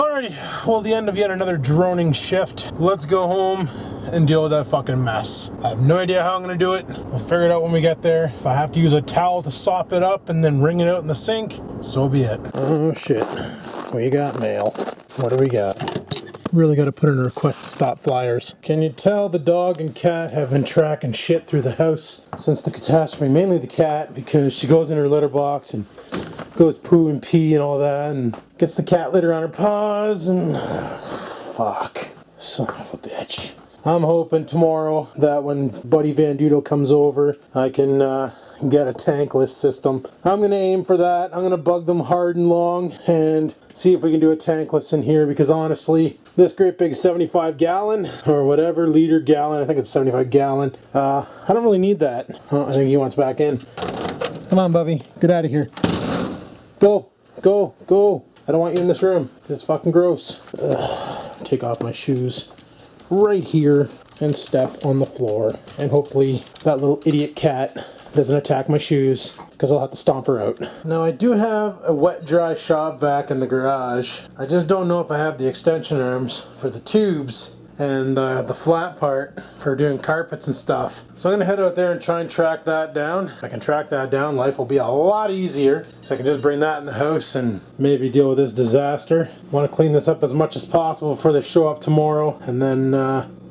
Alrighty, well, the end of yet another droning shift. Let's go home and deal with that fucking mess. I have no idea how I'm gonna do it. We'll figure it out when we get there. If I have to use a towel to sop it up and then wring it out in the sink, so be it. Oh shit, we got mail. What do we got? Really got to put in a request to stop flyers. Can you tell the dog and cat have been tracking shit through the house since the catastrophe? Mainly the cat, because she goes in her litter box and goes poo and pee and all that and gets the cat litter on her paws and fuck, son of a bitch. I'm hoping tomorrow that when Buddy Van Dudo comes over, I can get a tankless system. I'm going to aim for that. I'm going to bug them hard and long and see if we can do a tankless in here, because honestly, this great big 75 gallon or whatever liter gallon, I think it's 75 gallon, I don't really need that. Oh, I think he wants back in. Come on, Bubby, get out of here. Go, go, go. I don't want you in this room. It's fucking gross. Ugh. Take off my shoes right here and step on the floor, and hopefully that little idiot cat doesn't attack my shoes, because I'll have to stomp her out. Now I do have a wet dry shop vac in the garage. I just don't know if I have the extension arms for the tubes and the flat part for doing carpets and stuff. So I'm gonna head out there and try and track that down. If I can track that down, life will be a lot easier. So I can just bring that in the house and maybe deal with this disaster. I want to clean this up as much as possible before they show up tomorrow, and then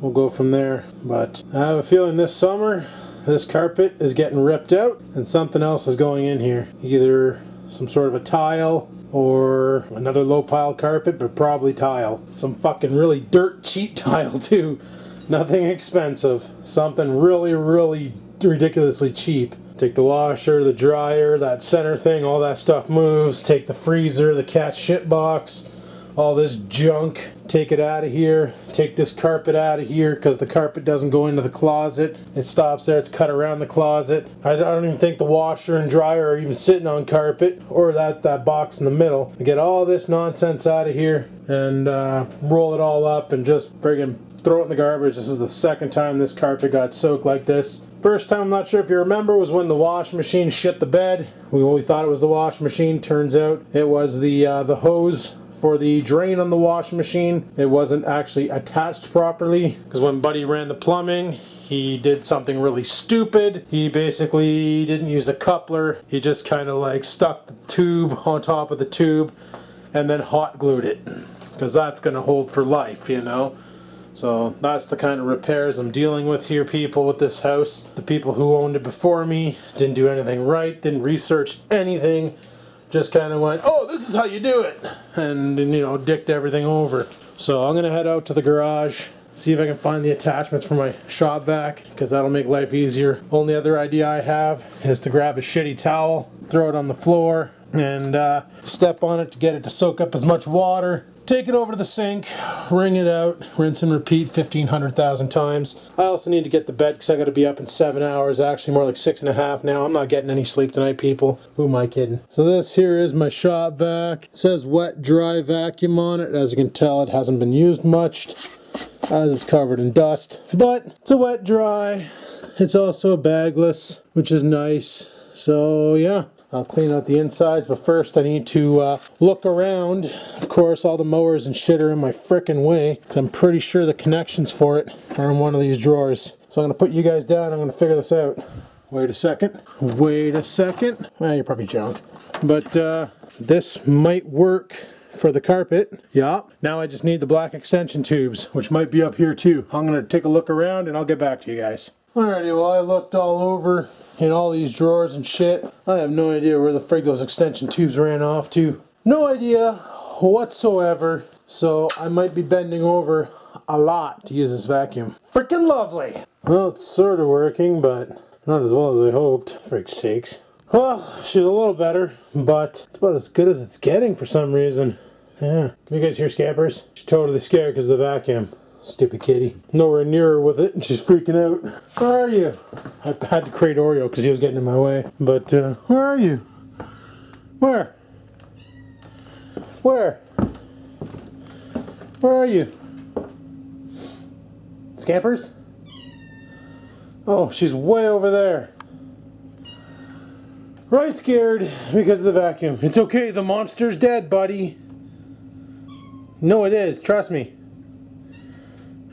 we'll go from there. But I have a feeling this summer, this carpet is getting ripped out and something else is going in here. Either some sort of a tile or another low pile carpet, but probably tile. Some fucking really dirt cheap tile too. Nothing expensive. Something really, really ridiculously cheap. Take the washer, the dryer, that center thing, all that stuff moves. Take the freezer, the cat shit box, all this junk, take it out of here. Take this carpet out of here, because the carpet doesn't go into the closet. It stops there, it's cut around the closet. I don't even think the washer and dryer are even sitting on carpet, or that box in the middle. I get all this nonsense out of here and roll it all up and just friggin' throw it in the garbage. This is the second time this carpet got soaked like this. First time, I'm not sure if you remember, was when the washing machine shit the bed. We thought it was the washing machine. Turns out it was the hose for the drain on the washing machine. It wasn't actually attached properly, because when Buddy ran the plumbing, he did something really stupid. He basically didn't use a coupler. He just kind of like stuck the tube on top of the tube and then hot glued it, because that's going to hold for life, you know. So that's the kind of repairs I'm dealing with here, people, with this house. The people who owned it before me didn't do anything right, didn't research anything, just kind of went, oh, this is how you do it, and you know, dicked everything over. So I'm gonna head out to the garage, see if I can find the attachments for my shop vac, because that'll make life easier. Only other idea I have is to grab a shitty towel, throw it on the floor, and step on it to get it to soak up as much water. Take it over to the sink, wring it out, rinse and repeat 1,500,000 times. I also need to get to bed because I got to be up in 7 hours, actually more like 6.5 now. I'm not getting any sleep tonight, people. Who am I kidding? So this here is my shop vac. It says wet dry vacuum on it. As you can tell, it hasn't been used much, as it's covered in dust. But it's a wet dry. It's also a bagless, which is nice. So yeah. I'll clean out the insides, but first I need to look around. Of course, all the mowers and shit are in my frickin' way, because I'm pretty sure the connections for it are in one of these drawers. So I'm going to put you guys down, I'm going to figure this out. Wait a second. Wait a second. Well, you're probably junk. But this might work for the carpet. Yeah. Now I just need the black extension tubes, which might be up here too. I'm going to take a look around and I'll get back to you guys. Alrighty, well, I looked all over in all these drawers and shit. I have no idea where the frig those extension tubes ran off to. No idea whatsoever. So I might be bending over a lot to use this vacuum. Freaking lovely. Well, it's sort of working, but not as well as I hoped. Frick's sakes. Well, she's a little better, but it's about as good as it's getting for some reason. Yeah. Can you guys hear Scampers? She's totally scared because of the vacuum. Stupid kitty. Nowhere near her with it, and she's freaking out. Where are you? I had to crate Oreo because he was getting in my way. But, where are you? Where? Where? Where are you? Scampers? Oh, she's way over there. Right scared because of the vacuum. It's okay, the monster's dead, buddy. No, it is. Trust me.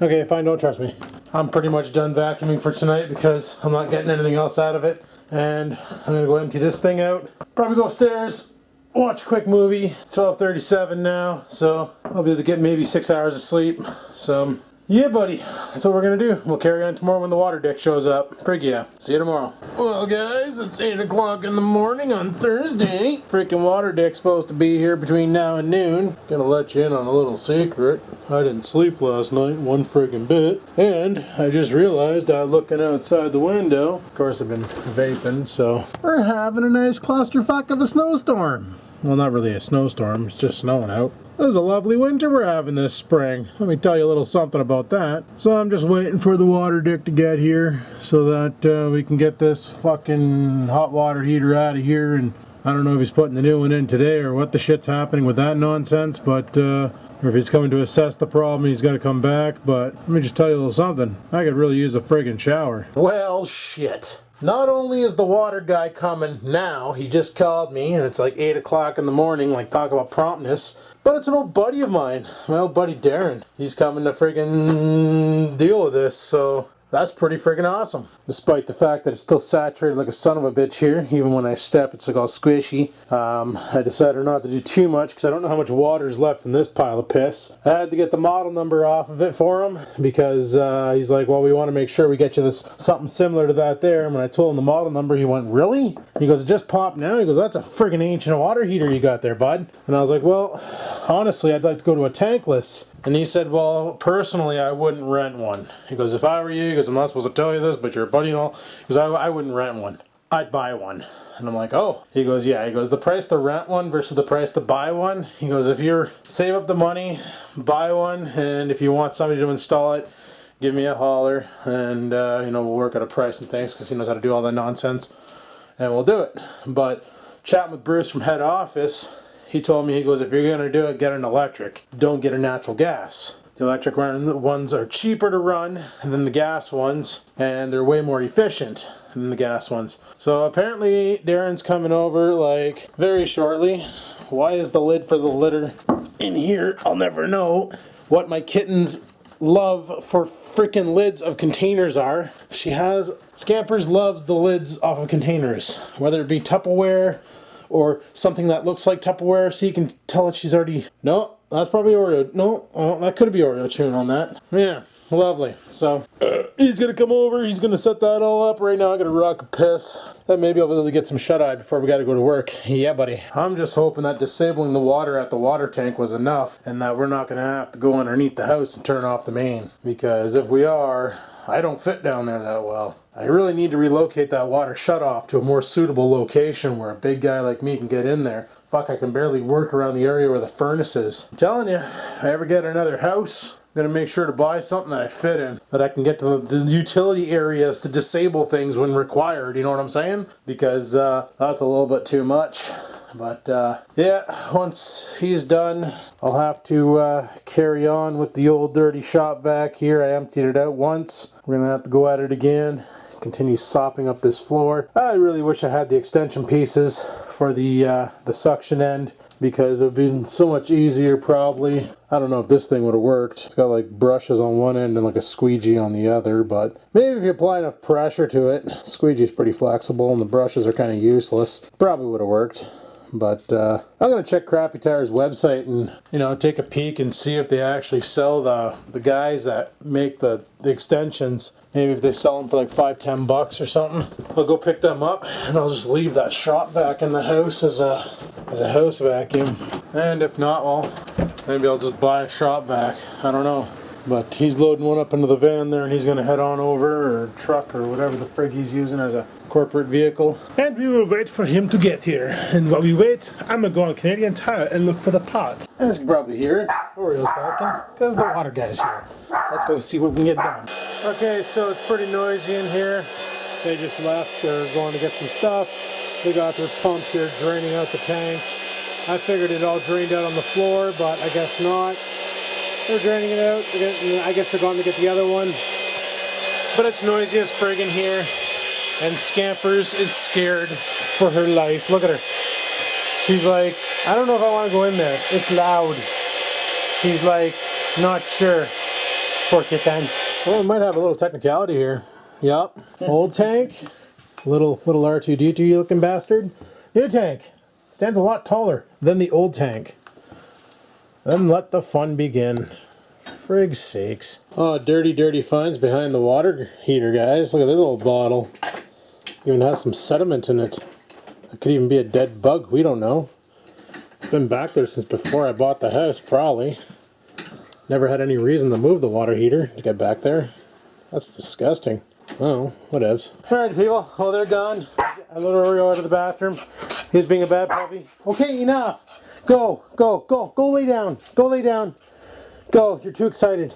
Okay, fine, don't trust me. I'm pretty much done vacuuming for tonight because I'm not getting anything else out of it. And I'm gonna go empty this thing out. Probably go upstairs, watch a quick movie. It's 12:37 now, so I'll be able to get maybe 6 hours of sleep. So, yeah, buddy, that's what we're gonna do. We'll carry on tomorrow when the water dick shows up. Frig yeah. See you tomorrow. Well, guys, it's 8 o'clock in the morning on Thursday. Freaking water dick's supposed to be here between now and noon. Gonna let you in on a little secret. I didn't sleep last night one friggin' bit. And I just realized looking outside the window, of course I've been vaping, so we're having a nice clusterfuck of a snowstorm. Well, not really a snowstorm, it's just snowing out. It was a lovely winter we're having this spring. Let me tell you a little something about that. So I'm just waiting for the water dick to get here so that we can get this fucking hot water heater out of here. And I don't know if he's putting the new one in today or what the shit's happening with that nonsense, but or if he's coming to assess the problem, he's got to come back. But let me just tell you a little something. I could really use a friggin' shower. Well, shit. Not only is the water guy coming now, he just called me, and it's like 8 o'clock in the morning, like talk about promptness, but it's an old buddy of mine, my old buddy Darren. He's coming to friggin' deal with this, so that's pretty friggin' awesome. Despite the fact that it's still saturated like a son of a bitch here, even when I step it's like all squishy. I decided not to do too much because I don't know how much water is left in this pile of piss. I had to get the model number off of it for him because he's like, well, we want to make sure we get you this something similar to that there. And when I told him the model number, he went, really? He goes, it just popped now. He goes, that's a friggin' ancient water heater you got there, bud. And I was like, well, honestly, I'd like to go to a tankless. And he said, well, personally, I wouldn't rent one. He goes, if I were you, he goes, I'm not supposed to tell you this, but you're a buddy and all. He goes, I wouldn't rent one. I'd buy one. And I'm like, oh. He goes, yeah. He goes, the price to rent one versus the price to buy one. He goes, if you're, save up the money, buy one, and if you want somebody to install it, give me a holler, and, we'll work at a price and things, because he knows how to do all that nonsense, and we'll do it. But chatting with Bruce from head office, he told me, he goes, if you're going to do it, get an electric. Don't get a natural gas. The electric ones are cheaper to run than the gas ones, and they're way more efficient than the gas ones. So apparently Darren's coming over like very shortly. Why is the lid for the litter in here? I'll never know what my kitten's love for freaking lids of containers are. Scampers loves the lids off of containers, whether it be Tupperware or something that looks like Tupperware, so you can tell that she's already... No, that's probably Oreo. No, oh, that could be Oreo chewing on that. Yeah, lovely. So, he's going to come over, he's going to set that all up. Right now I got to rock a piss. Then maybe I'll be able to get some shut-eye before we got to go to work. Yeah, buddy. I'm just hoping that disabling the water at the water tank was enough, and that we're not going to have to go underneath the house and turn off the main. Because if we are, I don't fit down there that well. I really need to relocate that water shutoff to a more suitable location where a big guy like me can get in there. Fuck, I can barely work around the area where the furnace is. I'm telling you, if I ever get another house, I'm going to make sure to buy something that I fit in, that I can get to the utility areas to disable things when required, you know what I'm saying? Because that's a little bit too much. But yeah, once he's done, I'll have to carry on with the old dirty shop vac here. I emptied it out once. We're going to have to go at it again. Continue sopping up this floor. I really wish I had the extension pieces for the suction end, because it would have been so much easier probably. I don't know if this thing would have worked. It's got like brushes on one end and like a squeegee on the other, but maybe if you apply enough pressure to it, squeegee's pretty flexible and the brushes are kind of useless. Probably would have worked. But I'm going to check Crappy Tire's website and, take a peek and see if they actually sell the guys that make the extensions. Maybe if they sell them for like $5-10 or something. I'll go pick them up and I'll just leave that shop vac in the house as a house vacuum. And if not, well, maybe I'll just buy a shop vac. I don't know. But he's loading one up into the van there and he's going to head on over, or truck, or whatever the frig he's using as a corporate vehicle. And we will wait for him to get here. And while we wait, I'm going to go on Canadian Tire and look for the pot. As you can probably hear, Oreo's barking, because the water guy's here. Let's go see what we can get done. Okay, so it's pretty noisy in here. They just left, they're going to get some stuff. They got their pump here draining out the tank. I figured it all drained out on the floor, but I guess not. They're draining it out. I guess they're going to get the other one. But it's noisy as friggin' here. And Scampers is scared for her life. Look at her. She's like, I don't know if I want to go in there. It's loud. She's like, not sure. Poor kitten. Well, we might have a little technicality here. Yup. Old tank. Little R2-D2 looking bastard. New tank. Stands a lot taller than the old tank. Then let the fun begin. Frig's sakes. Oh, dirty finds behind the water heater, guys. Look at this old bottle. Even has some sediment in it. It could even be a dead bug. We don't know. It's been back there since before I bought the house, probably. Never had any reason to move the water heater to get back there. That's disgusting. Oh, whatevs. Alright, people. Oh, they're gone. I let Oreo out of the bathroom. He's being a bad puppy. Okay, enough. Go. Go lay down. Go lay down. Go. You're too excited.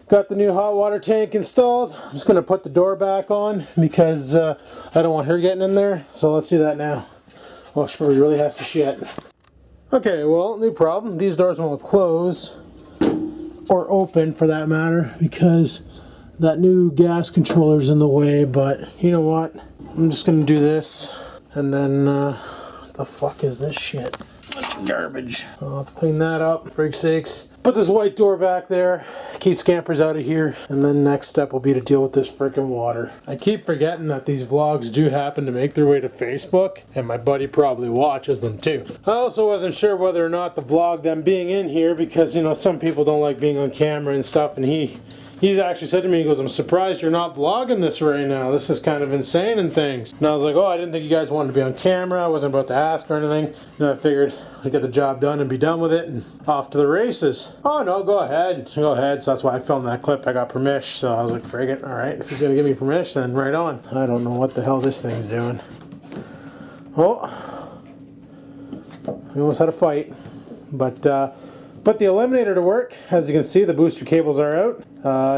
Got the new hot water tank installed. I'm just going to put the door back on because I don't want her getting in there. So let's do that now. Oh, she probably really has to shit. Okay, well, new problem. These doors won't close. Or open for that matter, because that new gas controller's in the way. But you know what? I'm just gonna do this, and then what the fuck is this shit? Garbage. I'll have to clean that up, for sakes. Put this white door back there, keep scampers out of here, and then next step will be to deal with this freaking water. I keep forgetting that these vlogs do happen to make their way to Facebook, and my buddy probably watches them too. I also wasn't sure whether or not to vlog them being in here, because you know, some people don't like being on camera and stuff, and He's actually said to me, he goes, I'm surprised you're not vlogging this right now. This is kind of insane and things. And I was like, oh, I didn't think you guys wanted to be on camera. I wasn't about to ask or anything. And I figured I'd get the job done and be done with it and off to the races. Oh, no, go ahead. Go ahead. So that's why I filmed that clip. I got permission. So I was like, friggin', all right. If he's going to give me permission, then right on. I don't know what the hell this thing's doing. Oh. We almost had a fight. But the eliminator to work. As you can see, the booster cables are out.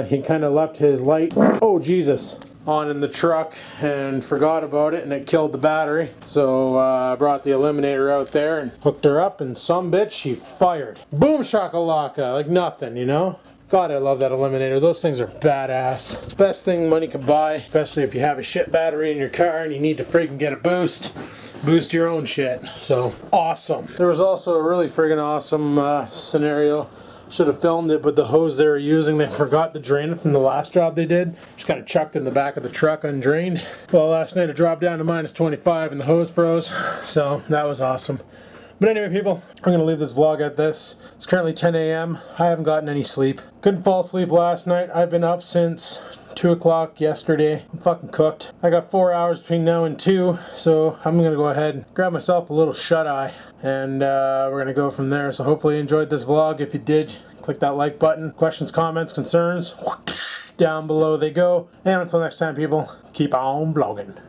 He kind of left his light, oh Jesus, on in the truck and forgot about it, and it killed the battery. So I brought the eliminator out there and hooked her up, and some bitch, she fired. Boom shakalaka, like nothing, you know? God, I love that eliminator. Those things are badass. Best thing money can buy, especially if you have a shit battery in your car and you need to freaking get a boost. Boost your own shit. So, awesome. There was also a really friggin' awesome scenario. Should have filmed it, but the hose they were using, they forgot to drain it from the last job they did. Just kind of chucked it in the back of the truck undrained. Well, last night it dropped down to minus 25 and the hose froze. So, that was awesome. But anyway, people, I'm going to leave this vlog at this. It's currently 10 a.m. I haven't gotten any sleep. Couldn't fall asleep last night. I've been up since 2 o'clock yesterday. I'm fucking cooked. I got 4 hours between now and 2, so I'm going to go ahead and grab myself a little shut-eye. And we're going to go from there. So hopefully you enjoyed this vlog. If you did, click that like button. Questions, comments, concerns, down below they go. And until next time, people, keep on vlogging.